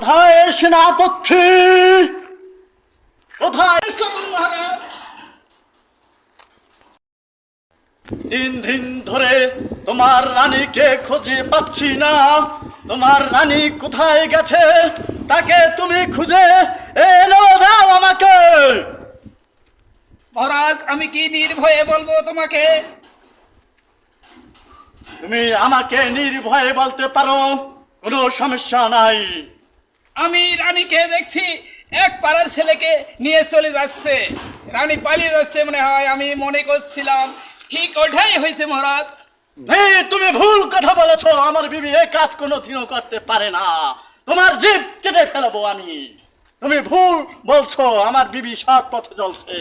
কোথায় সেনাপতি? কোথায়? 3 দিন ধরে তোমার রানীকে খুঁজে পাচ্ছি না। তোমার রানী কোথায় গেছে তাকে তুমি খুঁজে এনে দাও আমাকে। মহারাজ, আমি কি নির্ভয়ে বলবো তোমাকে? তুমি আমাকে নির্ভয়ে বলতে পারো, কোনো সমস্যা নাই। আমি রানীকে দেখছি এক পাড়ার ছেলেকে নিয়ে চলে যাচ্ছে। রানী পালিয়ে যাচ্ছে মনে হয়, আমি মনে করছিলাম। ঠিক ওঠাই হয়েছে মহারাজ। এই তুমি ভুল কথা বলেছো। আমার বিবি এই কাজ কোনোদিনও করতে পারে না। তোমার জিভ কেটে ফেলবো আমি। তুমি ভুল বলছো। আমার বিবি সৎ পথে চলছে।